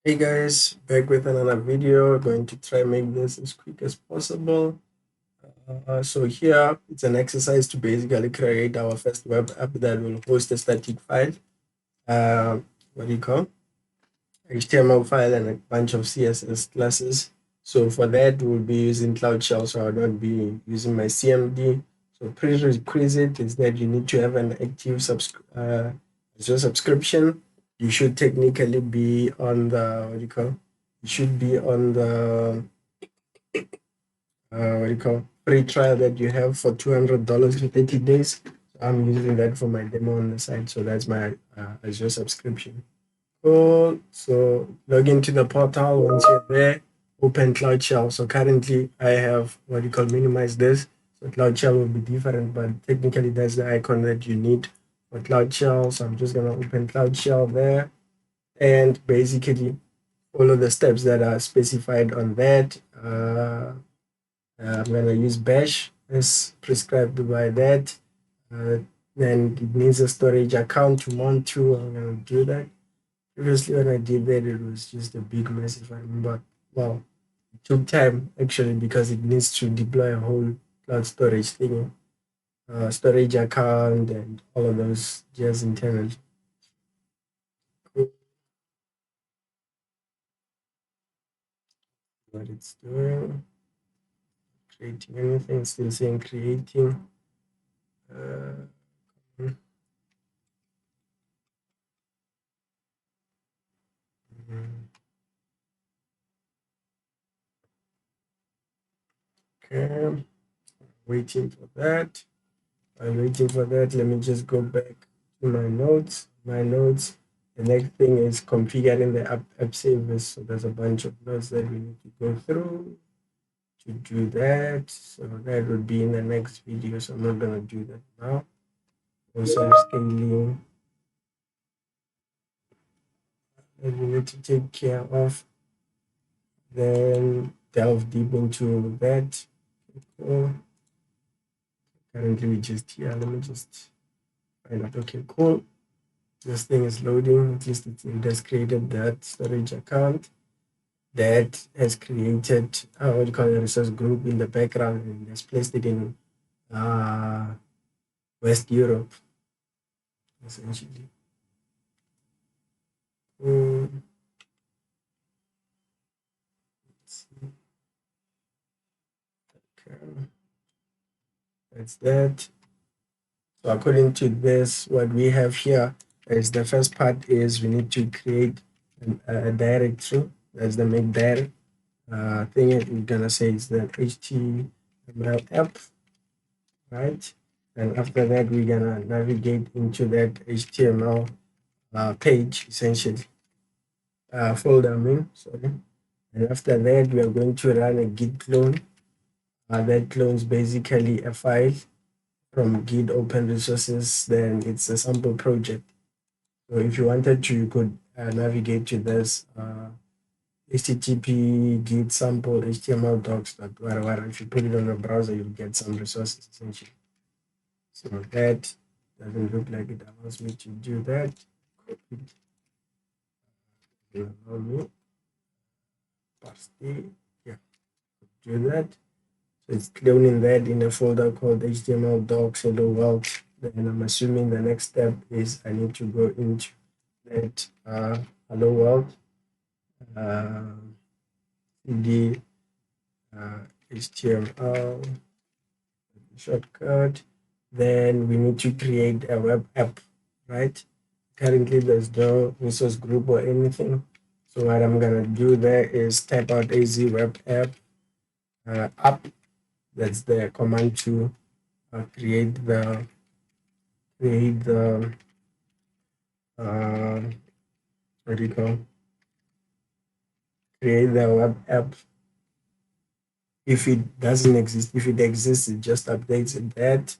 Hey guys, back with another video. Going to try make this as quick as possible. So here it's an exercise to basically create our first web app that will host a static file. Uh, what do you call HTML file and a bunch of CSS classes. So for that we'll be using Cloud Shell. So I'll not be using my CMD. So prerequisite is that you need to have an active Azure subscription. You should technically be on the what do you call? You should be on the what do you call free trial that you have for $200 for 30 days. So I'm using that for my demo on the side. So that's my Azure subscription. Cool. So log into the portal. Once you're there, open Cloud Shell. So currently I have what you call minimize this. So Cloud Shell will be different, but technically that's the icon that you need for Cloud Shell. So I'm just gonna open Cloud Shell there and basically follow the steps that are specified on that. I'm gonna use Bash as prescribed by that. Uh, then it needs a storage account to mount to. I'm gonna do that. Previously, when I did that, it was just a big mess. If I remember, well, it took time actually because it needs to deploy a whole cloud storage thing, storage account, and all of those just internally. Cool. What it's doing, creating anything, still saying creating. Uh, okay, waiting for that. While waiting for that, let me just go back to my notes. My notes. The next thing is configuring the app service. So there's a bunch of notes that we need to go through to do that. So that would be in the next video. So I'm not gonna do that now. Also scaling that we need to take care of. Then delve deep into that. Cool. Currently we just here. Let me just find out. Okay, cool. This thing is loading. At least it has created that storage account that has created what do you call a resource group in the background and has placed it in uh, West Europe, essentially. Mm, let's see. Okay, that's that. So according to this, what we have here is the first part is we need to create a directory. That's the make dir thing. We're gonna say it's the HTML app, right? And after that, we're gonna navigate into that HTML page, essentially, folder, I mean, sorry. And after that, we are going to run a git clone. That clones basically a file from git open resources, then it's a sample project. So if you wanted to, you could navigate to this http git sample html docs whatever. If you put it on a browser, you'll get some resources, essentially. So that doesn't look like it allows me to do that. Copy it. Allow me. Paste. Yeah, do that. So it's cloning that in a folder called HTML docs hello world. Then I'm assuming the next step is I need to go into that hello world cd HTML shortcut. Then we need to create a web app, right? Currently, there's no resource group or anything. So what I'm gonna do there is type out az web app. That's the command to create the uh, what do you call create the web app. If it doesn't exist, if it exists, it just updates it. That,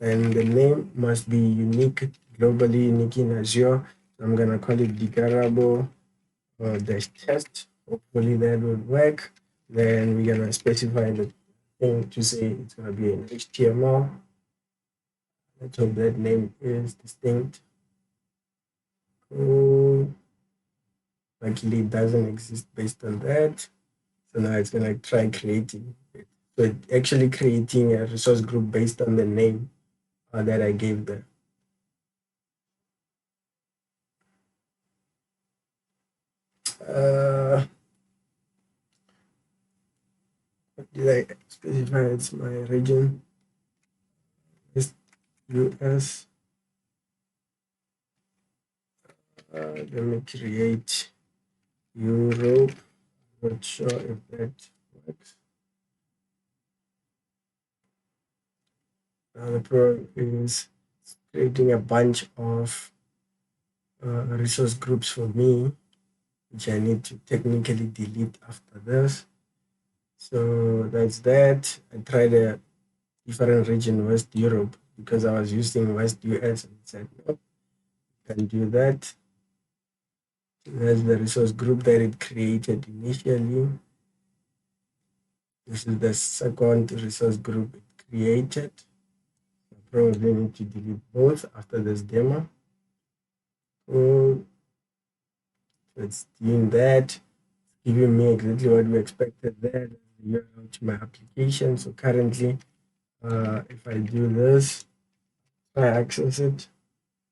and the name must be unique, globally unique in Azure. So I'm gonna call it dikarabo dash test. Hopefully that would work. Then we're gonna specify the thing to say it's gonna be an HTML. Let's hope that name is distinct. Cool. luckily it doesn't exist based on that. So now it's gonna try creating it. So it actually creating a resource group based on the name that I gave them. Uh, what did I specify? It's my region. It's US. Let me create Europe. Not sure if that works. Now the problem is creating a bunch of resource groups for me, which I need to technically delete after this. So that's that. I tried a different region, West Europe, because I was using West US and it said, nope, can do that. That's the resource group that it created initially. This is the second resource group it created. I probably need to delete both after this demo. So it's doing that, giving me exactly what we expected there. The URL to my application. So currently, if I do this, I access it,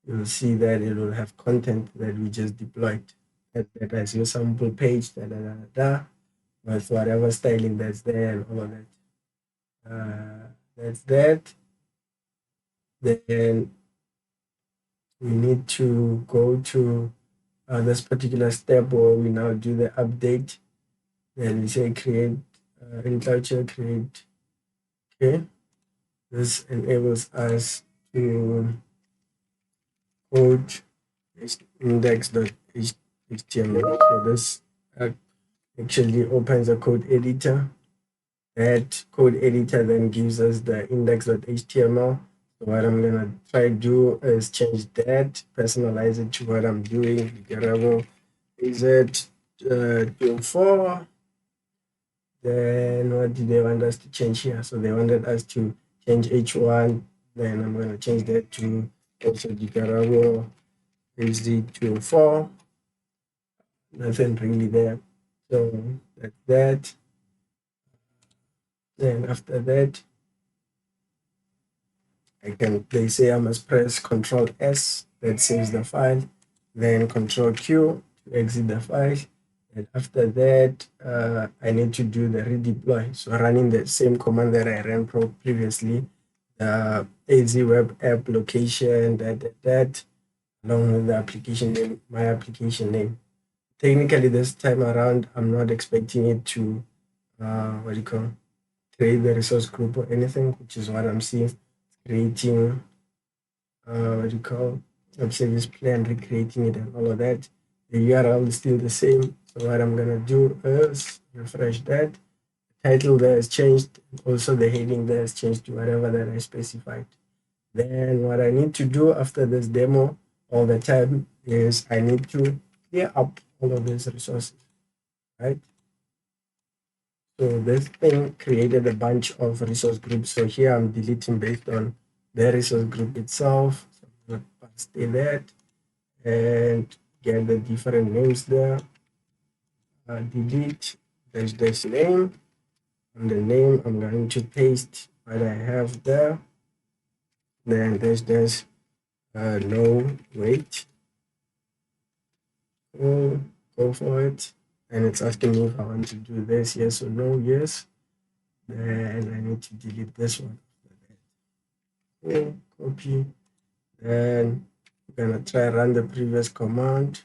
you'll see that it will have content that we just deployed. That as your sample page, with whatever styling that's there and all of that. That's that. Then we need to go to this particular step where we now do the update. Then we say create in culture, create. Okay. This enables us to code index.html. So this actually opens a code editor. That code editor then gives us the index.html. So what I'm gonna try to do is change that, personalize it to what I'm doing. Dikarabo is it 24. Then what do they want us to change here? So they wanted us to change H1. Then I'm gonna change that to also dikarabo is the 24. Nothing really there. So that's that. Then after that, they say I must press Control S, that saves the file, then Control Q to exit the file. And after that, I need to do the redeploy. So running the same command that I ran previously, the AZ web app location, that, along with the application name, my application name. Technically, this time around, I'm not expecting it to, create the resource group or anything, which is what I'm seeing. Creating, web service plan, recreating it and all of that. The URL is still the same. So what I'm gonna do is refresh that. The title there is changed. Also the heading there is changed to whatever that I specified. Then what I need to do after this demo all the time is I need to clear up all of these resources, right? So this thing created a bunch of resource groups. So here I'm deleting based on the resource group itself. So I'm gonna stay that and get the different names there. Delete this name. On the name, I'm going to paste what I have there. Then there's no wait. Go for it. And it's asking me if I want to do this, yes or no, yes. Then I need to delete this one. Copy. Then I'm gonna try run the previous command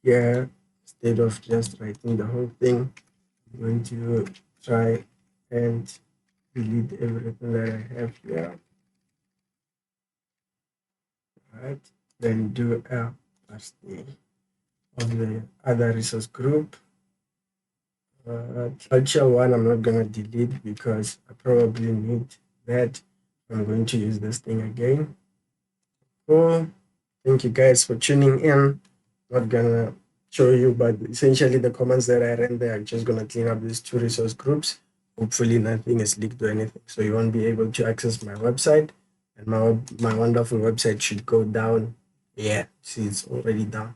here instead of just writing the whole thing. I'm going to try and delete everything that I have here. Right. Then do a paste of the other resource group. Culture one, I'm not gonna delete because I probably need that. I'm going to use this thing again. Cool. Thank you guys for tuning in. Not gonna show you, but essentially the commands that I ran there are just gonna clean up these two resource groups. Hopefully nothing is leaked or anything. So you won't be able to access my website, and my wonderful website should go down. Yeah, see, it's already down.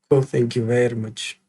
Cool. Thank you very much.